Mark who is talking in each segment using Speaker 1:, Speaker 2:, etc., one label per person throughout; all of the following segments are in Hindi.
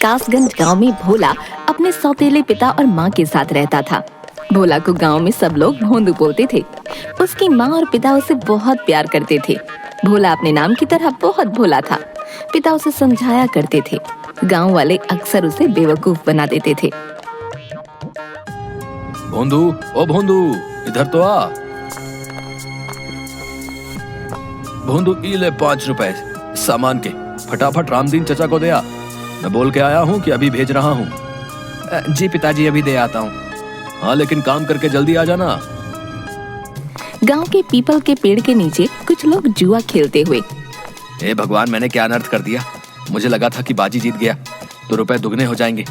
Speaker 1: कासगंज गांव में भोला अपने सौतेले पिता और माँ के साथ रहता था। भोला को गांव में सब लोग भोंदू बोलते थे। उसकी माँ और पिता उसे बहुत प्यार करते थे। भोला अपने नाम की तरह बहुत भोला था। पिता उसे समझाया करते थे। गांव वाले अक्सर उसे बेवकूफ बना देते थे।
Speaker 2: भोंदू, ओ भोंदू, इधर तो आ। भोंदू, ई ले 5 रुपए सामान के, फटाफट रामदीन चचा को दे आ। मैं बोल के आया हूँ कि अभी भेज रहा हूँ।
Speaker 3: जी पिताजी, अभी दे आता हूँ।
Speaker 2: हाँ, लेकिन काम करके जल्दी आ जाना।
Speaker 1: गांव के पीपल के पेड़ के नीचे कुछ लोग जुआ खेलते हुए।
Speaker 2: हे भगवान, मैंने क्या अनर्थ कर दिया। मुझे लगा था कि बाजी जीत गया तो रुपए दुगने हो जाएंगे,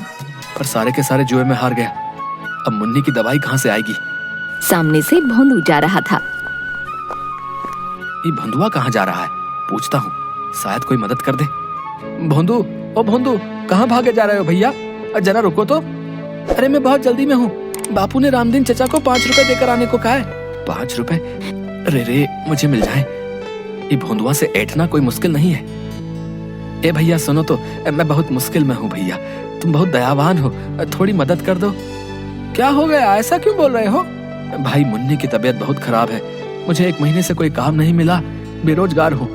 Speaker 2: पर सारे के सारे जुए में हार गया। अब मुन्नी की दवाई कहाँ से आएगी?
Speaker 1: सामने से भोंदू जा रहा था।
Speaker 2: ये भोंदुआ कहाँ जा रहा है? पूछता हूँ, शायद कोई मदद कर दे। भोंदू, ओ भोंदू, कहाँ भागे जा रहे हो भैया? जरा रुको तो। अरे मैं बहुत जल्दी में हूँ। बापू ने रामदीन चचा को 5 रुपए देकर आने को कहा है। 5 रुपए? रे मुझे मिल जाए। ये भोंदुआ से ऐठना कोई मुश्किल नहीं है। ए भैया सुनो तो, मैं बहुत मुश्किल में हूँ भैया। तुम बहुत दयावान हो, थोड़ी मदद कर दो। क्या हो गया? ऐसा क्यों बोल रहे हो? भाई, मुन्नी की तबीयत बहुत खराब है। मुझे 1 महीने से कोई काम नहीं मिला, बेरोजगार हूँ।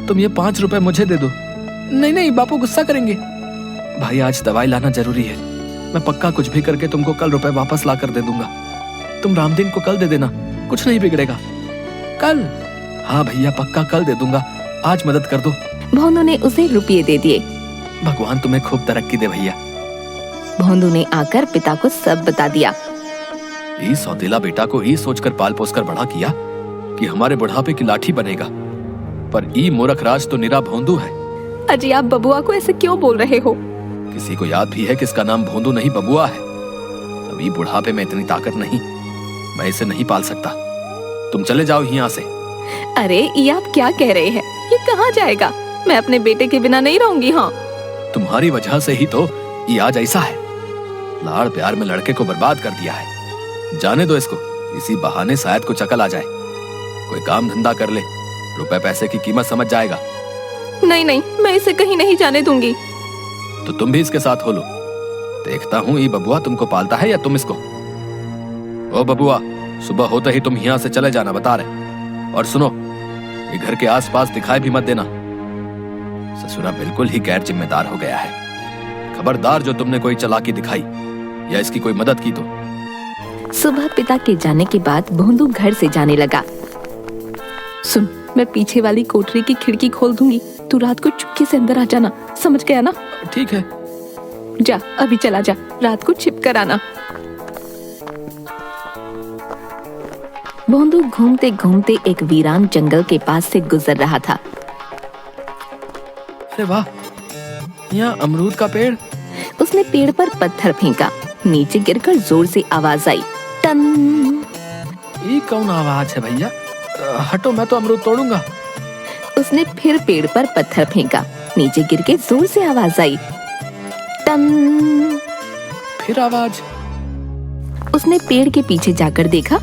Speaker 2: तुम ये 5 रुपए मुझे दे दो। नहीं नहीं, बापू गुस्सा करेंगे। भाई, आज दवाई लाना जरूरी है। मैं पक्का कुछ भी करके तुमको कल रुपए वापस ला कर दे दूंगा। तुम रामदीन को कल दे देना, कुछ नहीं बिगड़ेगा। कल? हाँ भैया, पक्का कल दे दूंगा। आज मदद कर दो।
Speaker 1: भोंदू ने उसे रुपये दे दिए।
Speaker 2: भगवान तुम्हें खूब तरक्की दे भैया।
Speaker 1: भोंदू ने आकर पिता को सब बता दिया।
Speaker 2: ये सौतेला बेटा को ही सोचकर पाल पोस कर बड़ा किया कि हमारे बुढ़ापे की लाठी बनेगा, पर ई मूर्ख राज तो निरा भोंदू है।
Speaker 1: अजी, आप बबुआ को ऐसे क्यों बोल रहे हो?
Speaker 2: किसी को याद भी है कि इसका नाम भोंदू नहीं बबुआ है। अभी बुढ़ापे में इतनी ताकत नहीं, मैं इसे नहीं पाल सकता। तुम चले जाओ यहाँ से।
Speaker 1: अरे ये आप क्या कह रहे हैं? ये कहाँ जाएगा? मैं अपने बेटे के बिना नहीं रहूंगी। हाँ,
Speaker 2: तुम्हारी वजह से ही तो ये आज ऐसा है। लाड़ प्यार में लड़के को बर्बाद कर दिया है। जाने दो इसको, इसी बहाने शायद को चकल आ जाए। कोई काम धंधा कर ले, रुपए पैसे की कीमत समझ जाएगा।
Speaker 1: नहीं नहीं, मैं इसे कहीं नहीं जाने दूंगी।
Speaker 2: तो तुम भी इसके साथ हो लो। देखता हूँ ये बबुआ तुमको पालता है या तुम इसको। ओ बबुआ, सुबह होते ही तुम यहाँ से चले जाना, बता रहे। और सुनो, ये घर के आसपास दिखाई भी मत देना। ससुरा बिल्कुल ही गैर जिम्मेदार हो गया है। खबरदार जो तुमने कोई चालाकी दिखाई या इसकी कोई मदद की तो।
Speaker 1: सुबह पिता के जाने के बाद भोंदू घर से जाने लगा। सुन, मैं पीछे वाली कोठरी की खिड़की खोल दूंगी। तू रात को चुपके से अंदर आ जाना, समझ गया ना?
Speaker 2: ठीक है।
Speaker 1: जा, अभी चला जा, रात को छिप कर आना। भोंदू घूमते घूमते एक वीरान जंगल के पास से गुजर रहा था।
Speaker 2: अरे वाह, यहाँ अमरूद का पेड़।
Speaker 1: उसने पेड़ पर पत्थर फेंका। नीचे गिरकर जोर से आवाज आई, टन।
Speaker 2: ये कौन आवाज है भैया? हटो, मैं तो अमरूद तोड़ूंगा।
Speaker 1: उसने फिर पेड़ पर पत्थर फेंका। नीचे गिर के जोर से आवाज आई, टन।
Speaker 2: फिर आवाज।
Speaker 1: उसने पेड़ के पीछे जाकर देखा।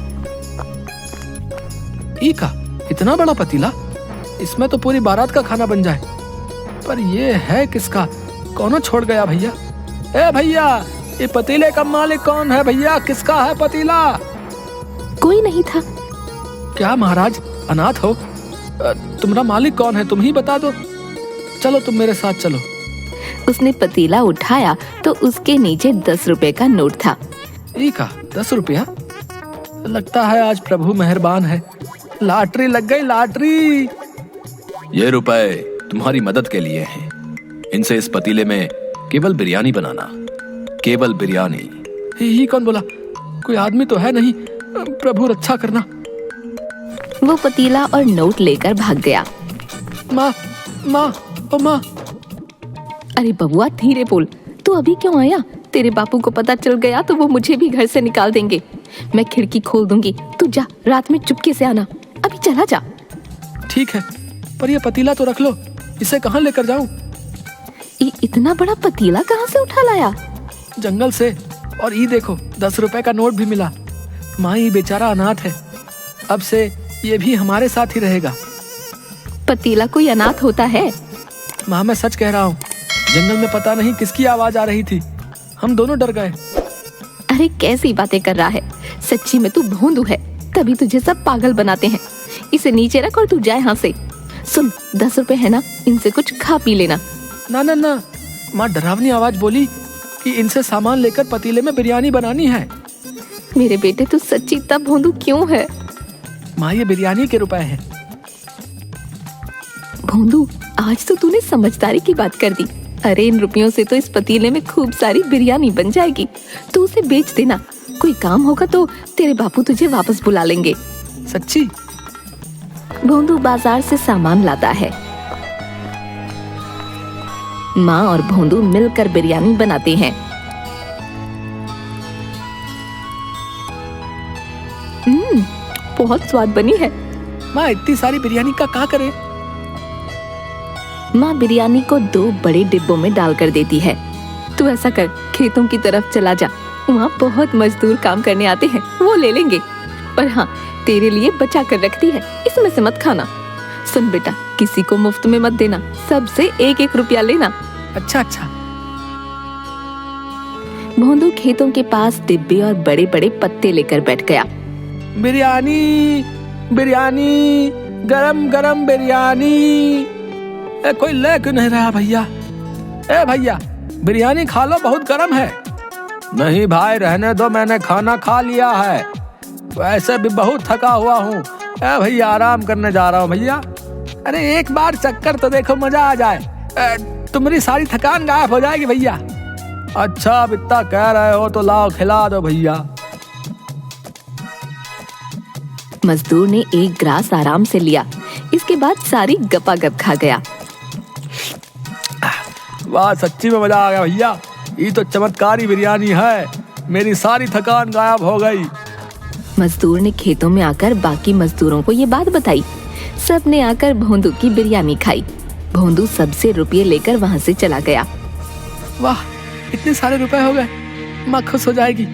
Speaker 2: ई का इतना बड़ा पतीला, इसमें तो पूरी बारात का खाना बन जाए। पर ये है किसका? कौन छोड़ गया भैया? ए भैया, ये पतीले का मालिक कौन है भैया? किसका है पतीला?
Speaker 1: कोई नहीं था।
Speaker 2: क्या महाराज, अनाथ हो? तुम्हारा मालिक कौन है? तुम ही बता दो। चलो, तुम मेरे साथ चलो।
Speaker 1: उसने पतीला उठाया तो उसके नीचे 10 रुपए का नोट था।
Speaker 2: ई का 10 रुपया? लगता है आज प्रभु मेहरबान है। लॉटरी लग गई, लॉटरी। ये रुपए तुम्हारी मदद के लिए हैं। इनसे इस पतीले में केवल बिरयानी बनाना, केवल बिरयानी। ही कौन बोला? कोई आदमी तो है नहीं। प्रभु रक्षा करना।
Speaker 1: वो पतीला और नोट लेकर भाग गया।
Speaker 2: माँ, माँ, ओ माँ।
Speaker 1: अरे बबुआ, धीरे बोल। तू अभी क्यों आया? तेरे बापू को पता चल गया तो वो मुझे भी घर से निकाल देंगे। मैं खिड़की खोल दूंगी, तू जा, रात में चुपके से आना। अभी चला जा।
Speaker 2: ठीक है, पर ये पतीला तो रख लो। इसे कहाँ लेकर जाऊं?
Speaker 1: ये इतना बड़ा पतीला कहाँ से उठा लाया?
Speaker 2: जंगल से। और ये देखो, 10 रुपए का नोट भी मिला। माँ, ये बेचारा अनाथ है। अब से ये भी हमारे साथ ही रहेगा।
Speaker 1: पतीला कोई अनाथ होता है?
Speaker 2: माँ, मैं सच कह रहा हूँ। जंगल में पता नहीं किसकी आवाज आ रही थी, हम दोनों डर गए।
Speaker 1: अरे कैसी बातें कर रहा है, सच्ची में तू भोंदू है, तभी तुझे सब पागल बनाते हैं। इसे नीचे रख और तू जाए यहाँ से। सुन, 10 रुपए है ना, इनसे कुछ खा पी लेना।
Speaker 2: ना ना ना, माँ डरावनी आवाज बोली कि इनसे सामान लेकर पतीले में बिरयानी बनानी है।
Speaker 1: मेरे बेटे, तू सच्ची इतना भोंदू क्यों है?
Speaker 2: माँ ये बिरयानी के रुपए हैं।
Speaker 1: भोंदू, आज तो तूने समझदारी की बात कर दी। अरे इन रुपयों से तो इस पतीले में खूब सारी बिरयानी बन जाएगी। तू उसे बेच देना, कोई काम होगा तो तेरे बापू तुझे वापस बुला लेंगे।
Speaker 2: सच्ची?
Speaker 1: भोंदू बाजार से सामान लाता है। माँ और भोंदू मिलकर बिरयानी बनाते हैं। बहुत स्वाद बनी है।
Speaker 2: माँ इतनी सारी बिरयानी का क्या करे?
Speaker 1: माँ बिरयानी को 2 बड़े डिब्बों में डालकर देती है। तू ऐसा कर, खेतों की तरफ चला जा, वहाँ बहुत मजदूर काम करने आते हैं, वो ले लेंगे। पर हाँ, तेरे लिए बचा कर रखती है, इसमें से मत खाना। सुन बेटा, किसी को मुफ्त में मत देना, सबसे 1-1 रुपया लेना।
Speaker 2: अच्छा अच्छा।
Speaker 1: भोंदू खेतों के पास डिब्बे और बड़े बड़े पत्ते लेकर बैठ गया।
Speaker 2: बिरयानी बिरयानी, गरम गरम बिरयानी। कोई ले क्यों नहीं रहा भैया? ए भैया, बिरयानी खा लो, बहुत गरम है। नहीं भाई, रहने दो, मैंने खाना खा लिया है, वैसे भी बहुत थका हुआ हूँ। भैया आराम करने जा रहा हूँ भैया। अरे एक बार चक्कर तो देखो, मजा आ जाए, तुम्हारी सारी थकान गायब हो जाएगी भैया। अच्छा, अब इतना कह रहे हो तो लाओ खिला दो भैया।
Speaker 1: मजदूर ने एक ग्रास आराम से लिया, इसके बाद सारी गपागप खा गया।
Speaker 2: वाह, सच्ची में मजा आ गया भैया, ये तो चमत्कारी बिरयानी है, मेरी सारी थकान गायब हो गई।
Speaker 1: मजदूर ने खेतों में आकर बाकी मजदूरों को ये बात बताई। सब ने आकर भोंदू की बिरयानी खाई। भोंदू सबसे रुपये लेकर वहाँ से चला गया।
Speaker 2: वाह, इतने सारे रुपए हो गए, माँ खुश हो जाएगी।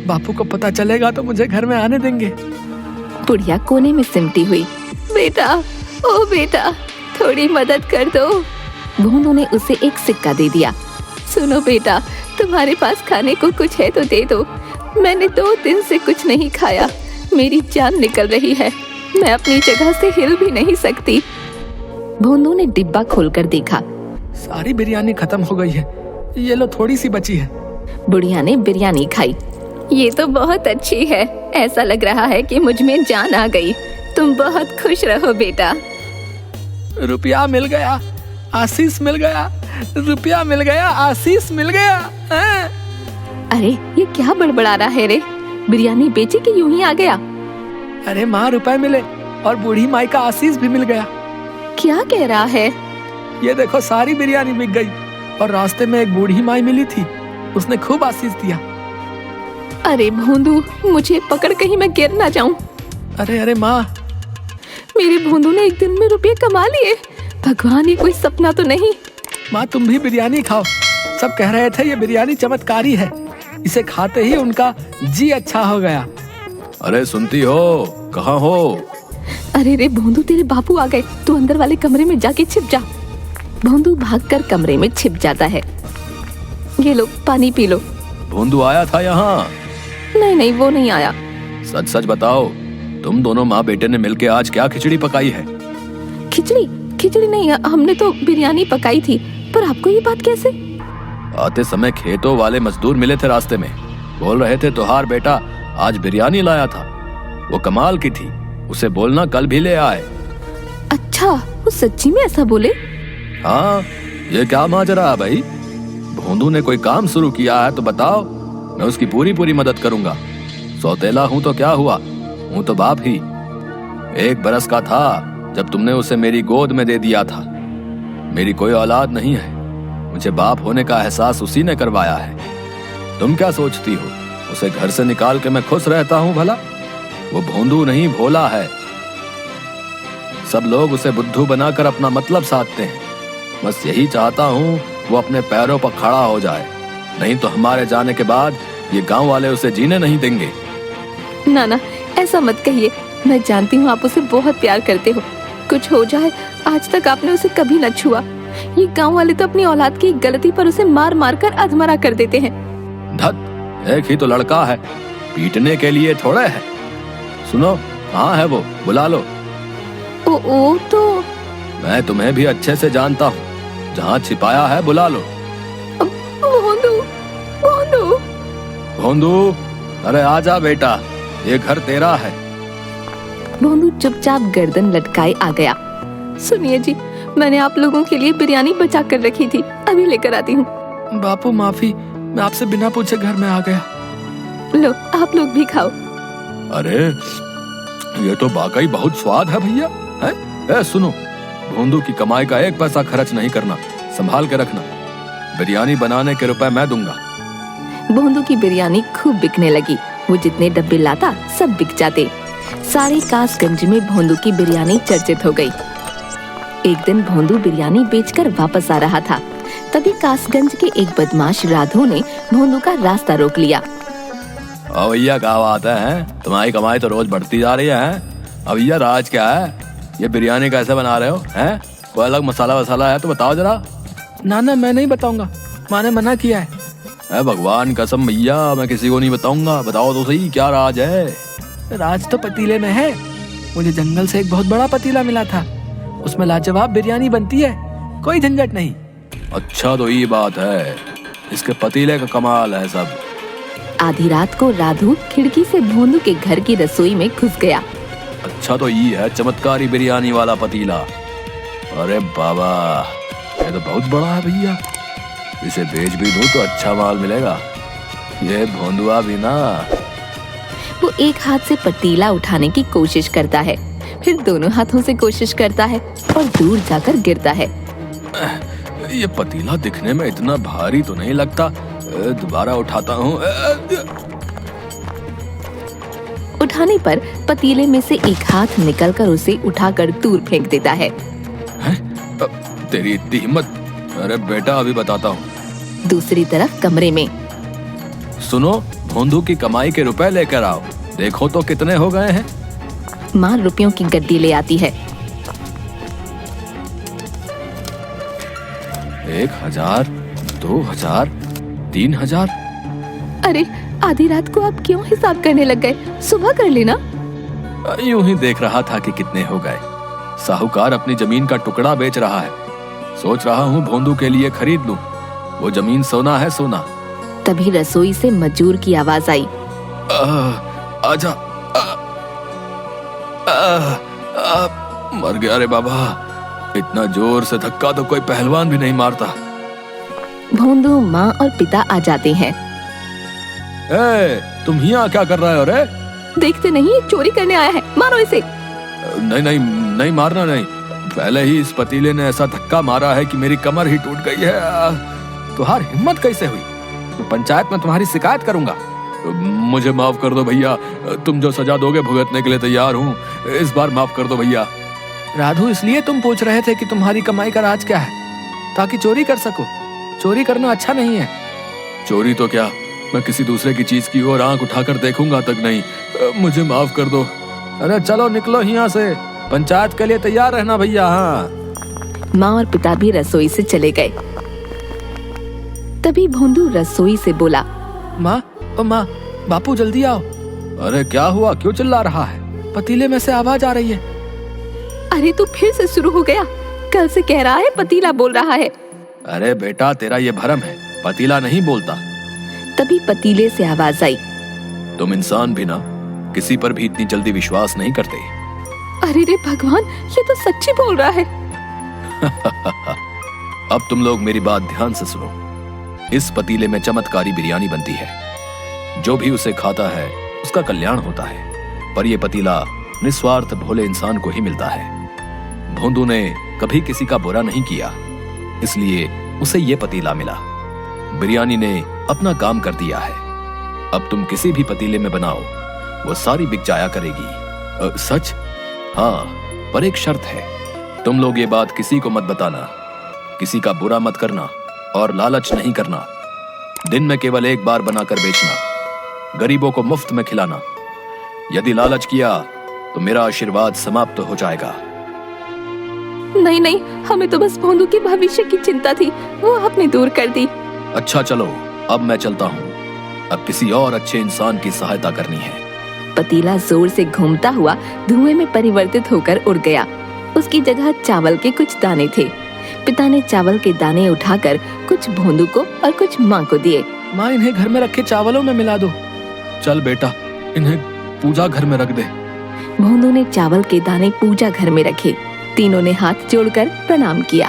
Speaker 2: बापू को पता चलेगा तो मुझे घर में आने देंगे।
Speaker 1: बुढ़िया कोने में सिमटी हुई। बेटा, ओ बेटा, थोड़ी मदद कर दो। भोंदू ने उसे एक सिक्का दे दिया। सुनो बेटा, तुम्हारे पास खाने को कुछ है तो दे दो, मैंने 2 दिन से कुछ नहीं खाया, मेरी जान निकल रही है, मैं अपनी जगह से हिल भी नहीं सकती। भोंदू ने डिब्बा खोलकर देखा।
Speaker 2: सारी बिरयानी खत्म हो गई है, ये लो थोड़ी सी बची है।
Speaker 1: बुढ़िया ने बिरयानी खाई। ये तो बहुत अच्छी है, ऐसा लग रहा है कि मुझ में जान आ गई। तुम बहुत खुश रहो बेटा।
Speaker 2: रुपया मिल गया, आशीष मिल गया, रुपया मिल गया, आशीष मिल गया।
Speaker 1: अरे ये क्या बड़बड़ा रहा है रे? बिरयानी बेचे कि यूं ही आ गया?
Speaker 2: अरे माँ, रुपए मिले और बूढ़ी माई का आशीष भी मिल गया।
Speaker 1: क्या कह रहा है?
Speaker 2: ये देखो, सारी बिरयानी बिक गई और रास्ते में एक बूढ़ी माई मिली थी, उसने खूब आशीष दिया।
Speaker 1: अरे भोंदू, मुझे पकड़, कहीं मैं गिर ना जाऊं।
Speaker 2: अरे अरे माँ,
Speaker 1: मेरे भोंदू ने एक दिन में रुपये कमा लिए। भगवान, ये कोई सपना तो नहीं?
Speaker 2: माँ तुम भी बिरयानी खाओ, सब कह रहे थे ये बिरयानी चमत्कारी है, इसे खाते ही उनका जी अच्छा हो गया। अरे सुनती हो, कहाँ हो?
Speaker 1: अरे रे भोंदू, तेरे बापू आ गए, तू अंदर वाले कमरे में जाके छिप जा। भोंदू भागकर कमरे में छिप जाता है। ये लो, पानी पी लो।
Speaker 2: भोंदू आया था यहाँ?
Speaker 1: नहीं नहीं, वो नहीं आया।
Speaker 2: सच सच बताओ, तुम दोनों माँ बेटे ने मिलके आज क्या खिचड़ी पकाई है?
Speaker 1: खिचड़ी? खिचड़ी नहीं, हमने तो बिरयानी पकाई थी। पर आपको ये बात कैसे?
Speaker 2: आते समय खेतों वाले मजदूर मिले थे रास्ते में, बोल रहे थे तुहार बेटा आज बिरयानी लाया था, वो कमाल की थी, उसे बोलना कल भी ले आए।
Speaker 1: अच्छा, वो सच्ची में ऐसा बोले?
Speaker 2: हाँ, ये क्या माजरा है भाई? भोंदू ने कोई काम शुरू किया है तो बताओ, मैं उसकी पूरी पूरी मदद करूंगा। सौतेला हूं तो क्या हुआ, हूं तो बाप ही। 1 बरस का था जब तुमने उसे मेरी गोद में दे दिया था। मेरी कोई औलाद नहीं है, मुझे बाप होने का एहसास उसी ने करवाया है। तुम क्या सोचती हो, उसे घर से निकाल के मैं खुश रहता हूं भला? वो भोंदू नहीं, भोला है। सब लोग उसे बुद्धू बनाकर अपना मतलब साधते हैं। बस यही चाहता हूं वो अपने पैरों पर खड़ा हो जाए, नहीं तो हमारे जाने के बाद ये गांव वाले उसे जीने नहीं देंगे।
Speaker 1: ना ना, ऐसा मत कहिए, मैं जानती हूँ आप उसे बहुत प्यार करते हो। कुछ हो जाए, आज तक आपने उसे कभी न छुआ, ये गांव वाले तो अपनी औलाद की गलती पर उसे मार मार कर अधमरा कर देते हैं।
Speaker 2: धत, एक ही तो लड़का है, पीटने के लिए थोड़े है। सुनो, कहाँ है वो, बुला लो।
Speaker 1: ओ तो
Speaker 2: मैं तुम्हें भी अच्छे से जानता हूँ, जहाँ छिपाया है बुला लो।
Speaker 1: भोंदू, भोंदू,
Speaker 2: भोंदू, अरे आजा बेटा, ये घर तेरा है।
Speaker 1: भोंदू चुपचाप गर्दन लटकाए आ गया। सुनिए जी, मैंने आप लोगों के लिए बिरयानी बचा कर रखी थी, अभी लेकर आती हूँ।
Speaker 2: बापू माफी, मैं आपसे बिना पूछे घर में आ गया।
Speaker 1: लो, आप लोग भी खाओ।
Speaker 2: अरे ये तो वाकई बहुत स्वाद है भैया। है? सुनो, भोंदू की कमाई का एक पैसा खर्च नहीं करना, संभाल के रखना। बिरयानी बनाने के रुपए मैं दूंगा।
Speaker 1: भोंदू की बिरयानी खूब बिकने लगी। वो जितने डब्बे लाता सब बिक जाते। सारे कासगंज में भोंदू की बिरयानी चर्चित हो गई। एक दिन भोंदू बिरयानी बेचकर वापस आ रहा था, तभी कासगंज के एक बदमाश राधो ने भोंदू का रास्ता रोक लिया।
Speaker 2: भैया क्या बात है, तुम्हारी कमाई तो रोज बढ़ती जा रही है। अब भैया राज क्या है, ये बिरयानी कैसे बना रहे हो? हैं? कोई अलग मसाला वसाला है तो बताओ जरा। ना मैं नहीं बताऊंगा, माँ ने मना किया है। भगवान कसम भैया, मैं किसी को नहीं बताऊंगा। बताओ तो सही, क्या राज है? राज तो पतीले में है। मुझे जंगल से एक बहुत बड़ा पतीला मिला था, उसमें लाजवाब बिरयानी बनती है, कोई झंझट नहीं। अच्छा तो ये बात है, इसके पतीले का कमाल है सब।
Speaker 1: आधी रात को राधू खिड़की से भोंदू के घर की रसोई में घुस गया।
Speaker 2: अच्छा तो ये है चमत्कारी बिरयानी वाला पतीला। अरे बाबा, ये तो बहुत बड़ा है भैया, इसे बेच भी दूं तो अच्छा माल मिलेगा। ये भोंदुआ भी ना।
Speaker 1: वो एक हाथ से पतीला उठाने की कोशिश करता है, फिर दोनों हाथों से कोशिश करता है और दूर जाकर गिरता है।
Speaker 2: ये पतीला दिखने में इतना भारी तो नहीं लगता, दोबारा उठाता हूँ।
Speaker 1: उठाने पर पतीले में से एक हाथ निकलकर उसे उठाकर दूर फेंक देता है।
Speaker 2: तेरी इतनी हिम्मत? अरे बेटा, अभी बताता हूँ।
Speaker 1: दूसरी तरफ कमरे में,
Speaker 2: सुनो, भोंदू की कमाई के रुपए लेकर आओ, देखो तो कितने हो गए हैं।
Speaker 1: माँ रुपयों की गड्डी ले आती है।
Speaker 2: 1000, 2000, 3000।
Speaker 1: अरे आधी रात को आप क्यों हिसाब करने लग गए? सुबह कर लेना।
Speaker 2: यूं ही देख रहा था कि कितने हो गए। साहूकार अपनी जमीन का टुकड़ा बेच रहा है, सोच रहा हूँ भोंदू के लिए खरीद लूं। वो जमीन सोना है, सोना।
Speaker 1: तभी रसोई से मजूर की आवाज आई।
Speaker 2: आजा। मर गया रे बाबा, इतना जोर से धक्का तो कोई पहलवान भी नहीं मारता।
Speaker 1: भोंदू, माँ और पिता आ जाते हैं।
Speaker 2: तुम यहाँ क्या कर रहे हो रे?
Speaker 1: देखते नहीं, चोरी करने आया है, मारो इसे।
Speaker 2: नहीं मारना नहीं, पहले ही इस पतीले ने ऐसा धक्का मारा है कि मेरी कमर ही टूट गई है। तुम्हारी हिम्मत कैसे हुई? मैं पंचायत में तुम्हारी शिकायत करूंगा। मुझे माफ कर दो भैया, तुम जो सजा दोगे भुगतने के लिए तैयार हूँ। इस बार माफ कर दो भैया। राधू, इसलिए तुम पूछ रहे थे कि तुम्हारी कमाई का राज क्या है? ताकि चोरी कर सको। चोरी करना अच्छा नहीं है। चोरी तो क्या, मैं किसी दूसरे की चीज की ओर आंख उठाकर देखूंगा तक नहीं। मुझे माफ कर दो। अरे चलो निकलो यहाँ से, पंचायत के लिए तैयार रहना भैया। हाँ।
Speaker 1: माँ और पिता भी रसोई से चले गए। तभी भोंदू रसोई से बोला,
Speaker 2: माँ, ओ माँ, बापू जल्दी आओ। अरे क्या हुआ, क्यों चिल्ला रहा है? पतीले में से आवाज आ रही है।
Speaker 1: अरे तू फिर से शुरू हो गया, कल से कह रहा है पतीला बोल रहा है।
Speaker 2: अरे बेटा, तेरा ये भरम है, पतीला नहीं बोलता।
Speaker 1: तभी पतीले से आवाज आई।
Speaker 2: तुम इंसान भी ना किसी पर भी इतनी जल्दी विश्वास नहीं करते।
Speaker 1: अरे रे भगवान, ये तो सच्ची बोल रहा है।
Speaker 2: अब तुम लोग मेरी बात ध्यान से सुनो। इस पतीले में चमत्कारी बिरयानी बनती है, जो भी उसे खाता है उसका कल्याण होता है। पर यह पतीला निस्वार्थ भोले इंसान को ही मिलता है। भोंदू ने कभी किसी का बुरा नहीं किया, इसलिए उसे यह पतीला मिला। बिरयानी ने अपना काम कर दिया है। अब तुम किसी भी पतीले में बनाओ, वो सारी बिक जाया करेगी। सच? हाँ, पर एक शर्त है। तुम लोग ये बात किसी को मत बताना, किसी का बुरा मत करना और लालच नहीं करना। दिन में केवल एक बार बनाकर बेचना, गरीबों को मुफ्त में खिलाना। यदि लालच किया तो मेरा आशीर्वाद समाप्त हो जाएगा।
Speaker 1: नहीं नहीं, हमें तो बस भोंदू के भविष्य की चिंता थी, वो आपने दूर कर दी।
Speaker 2: अच्छा चलो, अब मैं चलता हूँ। अब किसी और अच्छे इंसान की सहायता करनी है।
Speaker 1: पतीला जोर से घूमता हुआ धुएं में परिवर्तित होकर उड़ गया। उसकी जगह चावल के कुछ दाने थे। पिता ने चावल के दाने उठाकर कुछ भोंदू को और कुछ माँ को दिए।
Speaker 2: माँ, इन्हें घर में रखे चावलों में मिला दो। चल बेटा, इन्हें पूजा घर में रख दे।
Speaker 1: भोंदू ने चावल के दाने पूजा घर में रखे। तीनों ने हाथ जोड़कर प्रणाम किया।